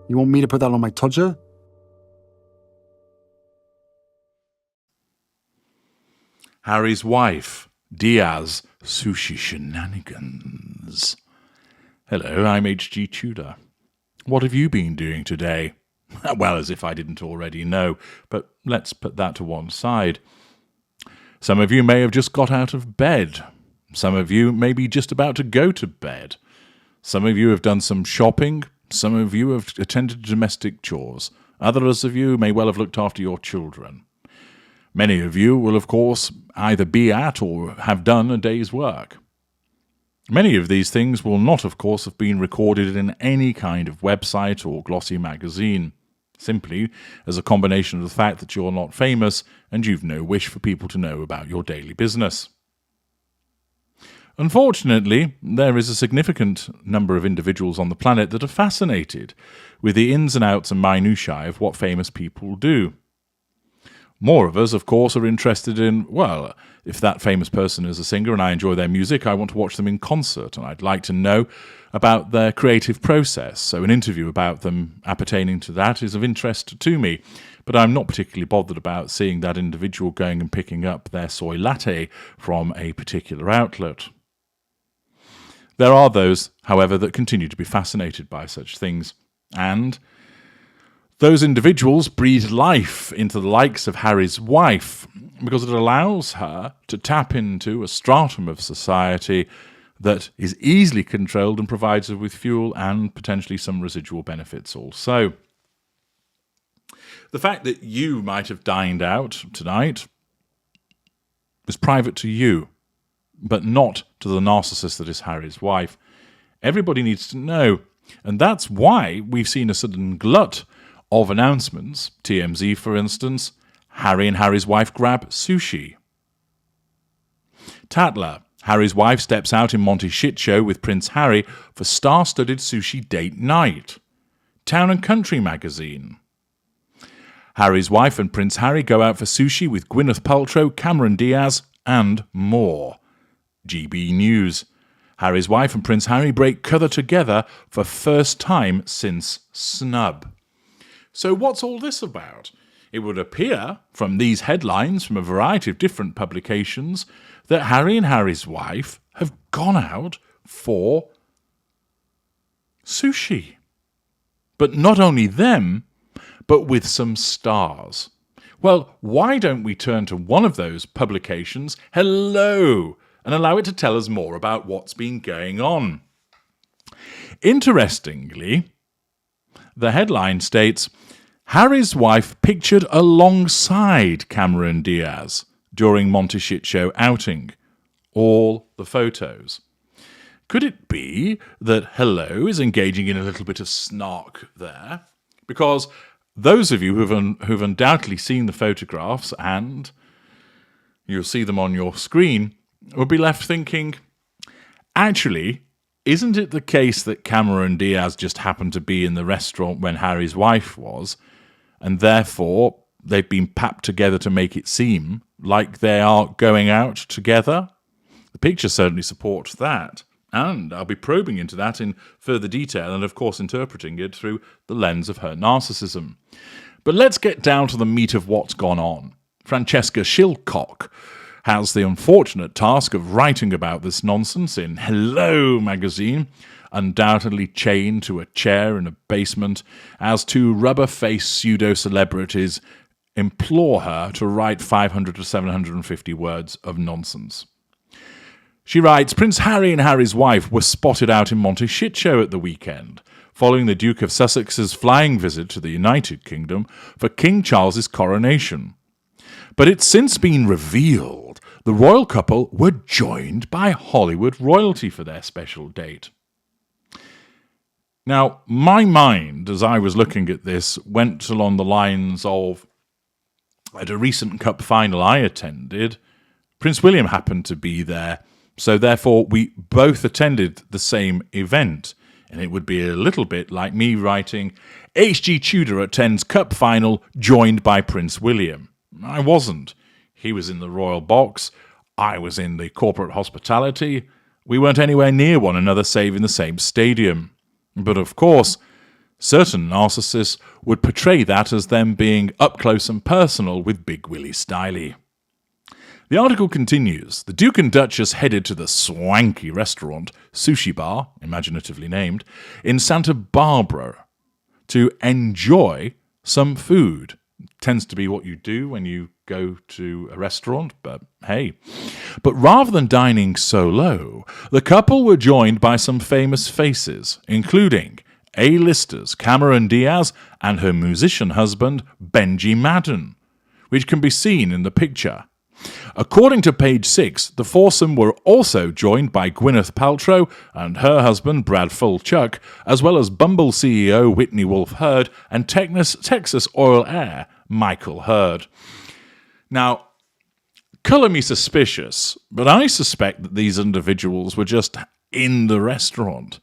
You want me to put that on my Tudor? Harry's wife, Diaz, Sushi Shenanigans. Hello, I'm H.G. Tudor. What have you been doing today? Well, as if I didn't already know, but let's put that to one side. Some of you may have just got out of bed. Some of you may be just about to go to bed. Some of you have done some shopping. Some of you have attended to domestic chores. Others of you may well have looked after your children. Many of you will, of course, either be at or have done a day's work. Many of these things will not, of course, have been recorded in any kind of website or glossy magazine, simply as a combination of the fact that you're not famous and you've no wish for people to know about your daily business. Unfortunately, there is a significant number of individuals on the planet that are fascinated with the ins and outs and minutiae of what famous people do. More of us, of course, are interested in, well, if that famous person is a singer and I enjoy their music, I want to watch them in concert, and I'd like to know about their creative process. So an interview about them appertaining to that is of interest to me, but I'm not particularly bothered about seeing that individual going and picking up their soy latte from a particular outlet. There are those, however, that continue to be fascinated by such things, and those individuals breathe life into the likes of Harry's wife because it allows her to tap into a stratum of society that is easily controlled and provides her with fuel and potentially some residual benefits also. The fact that you might have dined out tonight is private to you, but not to the narcissist that is Harry's wife. Everybody needs to know, and that's why we've seen a sudden glut of announcements. TMZ, for instance, Harry and Harry's wife grab sushi. Tatler, Harry's wife steps out in Monty Shit Show with Prince Harry for star-studded sushi date night. Town and Country magazine. Harry's wife and Prince Harry go out for sushi with Gwyneth Paltrow, Cameron Diaz, and more. GB News. Harry's wife and Prince Harry break cover together for first time since snub. So what's all this about? It would appear from these headlines from a variety of different publications that Harry and Harry's wife have gone out for sushi. But not only them, but with some stars. Well, why don't we turn to one of those publications, Hello, and allow it to tell us more about what's been going on. Interestingly, the headline states, Harry's wife pictured alongside Cameron Diaz during Monty Shit Show outing. All the photos. Could it be that Hello is engaging in a little bit of snark there? Because those of you who've undoubtedly seen the photographs, and you'll see them on your screen, will be left thinking, actually, isn't it the case that Cameron Diaz just happened to be in the restaurant when Harry's wife was, and therefore they've been papped together to make it seem like they are going out together? The picture certainly supports that, and I'll be probing into that in further detail and, of course, interpreting it through the lens of her narcissism. But let's get down to the meat of what's gone on. Francesca Shilcock has the unfortunate task of writing about this nonsense in Hello magazine, undoubtedly chained to a chair in a basement, as two rubber-faced pseudo-celebrities implore her to write 500 to 750 words of nonsense. She writes, Prince Harry and Harry's wife were spotted out in Monty Shit Show at the weekend, following the Duke of Sussex's flying visit to the United Kingdom for King Charles's coronation. But it's since been revealed the royal couple were joined by Hollywood royalty for their special date. Now, my mind, as I was looking at this, went along the lines of, at a recent cup final I attended, Prince William happened to be there, so therefore we both attended the same event. And it would be a little bit like me writing, H.G. Tudor attends cup final joined by Prince William. I wasn't. He was in the royal box. I was in the corporate hospitality. We weren't anywhere near one another save in the same stadium. But of course, Certain narcissists would portray that as them being up close and personal with Big Willie Styley. The article continues. The Duke and Duchess headed to the swanky restaurant, Sushi Bar, imaginatively named, in Santa Barbara to enjoy some food. Tends to be what you do when you go to a restaurant, but hey. But rather than dining solo, the couple were joined by some famous faces, including A-listers Cameron Diaz and her musician husband Benji Madden, which can be seen in the picture. According to page 6, the foursome were also joined by Gwyneth Paltrow and her husband Brad Fulchuk, as well as Bumble CEO Whitney Wolfe Herd and Texas Oil Heir Michael Hurd. Now, colour me suspicious, but I suspect that these individuals were just in the restaurant,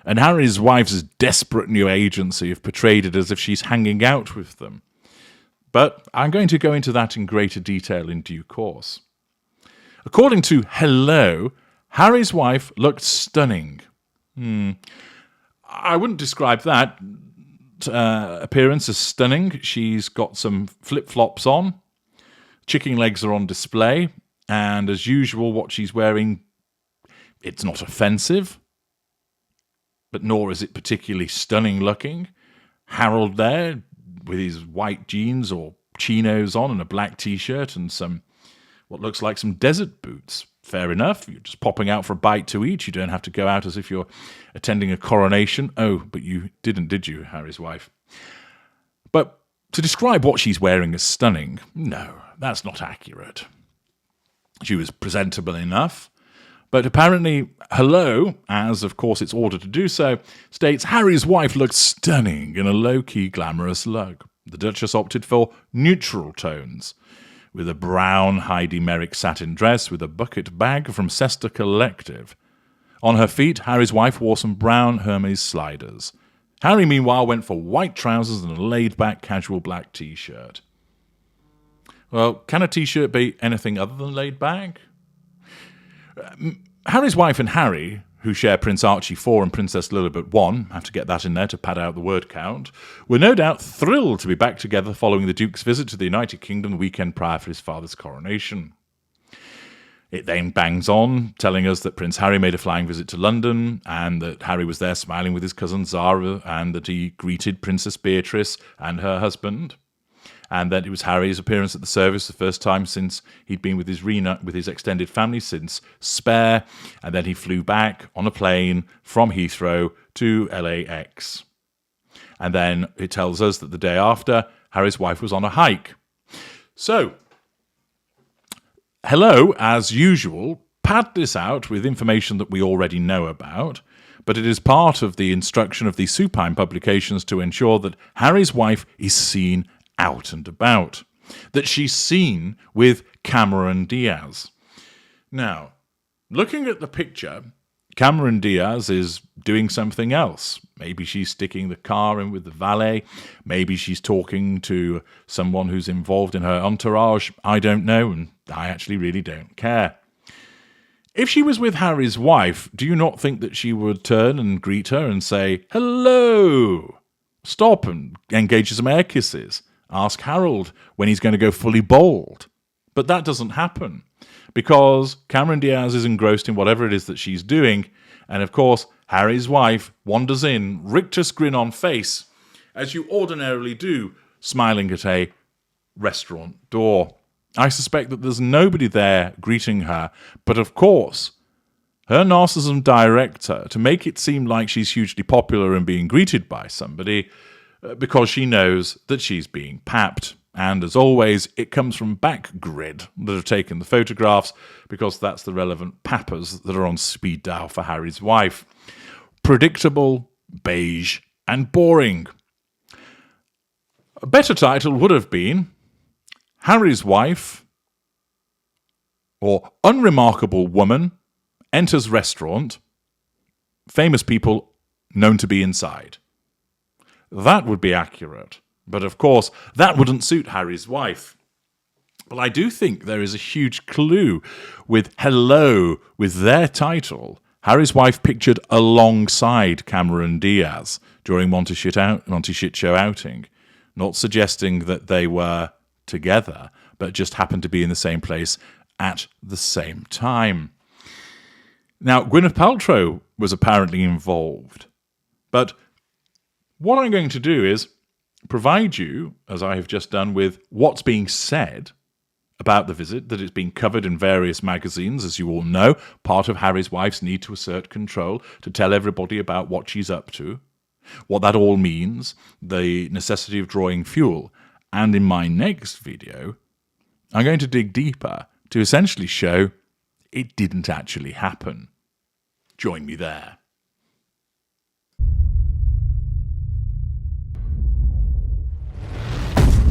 and Harry's wife's desperate new agency have portrayed it as if she's hanging out with them. But I'm going to go into that in greater detail in due course. According to Hello, Harry's wife looked stunning. I wouldn't describe that appearance as stunning. She's got some flip-flops on. Chicken legs are on display. And as usual, what she's wearing, it's not offensive, but nor is it particularly stunning looking. Harold there, with his white jeans or chinos on and a black T-shirt and some, what looks like some desert boots. Fair enough. You're just popping out for a bite to eat. You don't have to go out as if you're attending a coronation. Oh, but you didn't, did you, Harry's wife? But to describe what she's wearing as stunning, no, that's not accurate. She was presentable enough. But apparently, Hello, as of course it's ordered to do so, states Harry's wife looked stunning in a low-key glamorous look. The Duchess opted for neutral tones, with a brown Heidi Merrick satin dress with a bucket bag from Sesta Collective. On her feet, Harry's wife wore some brown Hermes sliders. Harry, meanwhile, went for white trousers and a laid-back casual black T-shirt. Well, can a T-shirt be anything other than laid-back? Harry's wife and Harry, who share Prince Archie 4 and Princess Lilibet 1, have to get that in there to pad out the word count, were no doubt thrilled to be back together following the Duke's visit to the United Kingdom the weekend prior for his father's coronation. It then bangs on, telling us that Prince Harry made a flying visit to London, and that Harry was there smiling with his cousin Zara, and that he greeted Princess Beatrice and her husband. And that it was Harry's appearance at the service the first time since he'd been with his extended family since Spare, and then he flew back on a plane from Heathrow to LAX. And then it tells us that the day after, Harry's wife was on a hike. So, Hello, as usual, pad this out with information that we already know about, but it is part of the instruction of the supine publications to ensure that Harry's wife is seen out and about, that she's seen with Cameron Diaz. Now, looking at the picture, Cameron Diaz is doing something else. Maybe she's sticking the car in with the valet. Maybe she's talking to someone who's involved in her entourage. I don't know, and I actually really don't care. If she was with Harry's wife, do you not think that she would turn and greet her and say, "Hello"? Stop and engage in some air kisses. Ask Harold when he's going to go fully bald. But that doesn't happen because Cameron Diaz is engrossed in whatever it is that she's doing. And of course, Harry's wife wanders in, rictus grin on face, as you ordinarily do, smiling at a restaurant door. I suspect that there's nobody there greeting her. But of course, her narcissism director, to make it seem like she's hugely popular and being greeted by somebody, because she knows that she's being papped. And as always, it comes from Backgrid that have taken the photographs because that's the relevant pappers that are on speed dial for Harry's wife. Predictable, beige, and boring. A better title would have been Harry's wife, or Unremarkable Woman, enters restaurant, famous people known to be inside. That would be accurate. But of course, that wouldn't suit Harry's wife. But I do think there is a huge clue with Hello, with their title, Harry's wife pictured alongside Cameron Diaz during Monty Shit Show outing, not suggesting that they were together, but just happened to be in the same place at the same time. Now, Gwyneth Paltrow was apparently involved, but what I'm going to do is provide you, as I have just done, with what's being said about the visit, that it's been covered in various magazines, as you all know, part of Harry's wife's need to assert control, to tell everybody about what she's up to, what that all means, the necessity of drawing fuel. And in my next video, I'm going to dig deeper to essentially show it didn't actually happen. Join me there.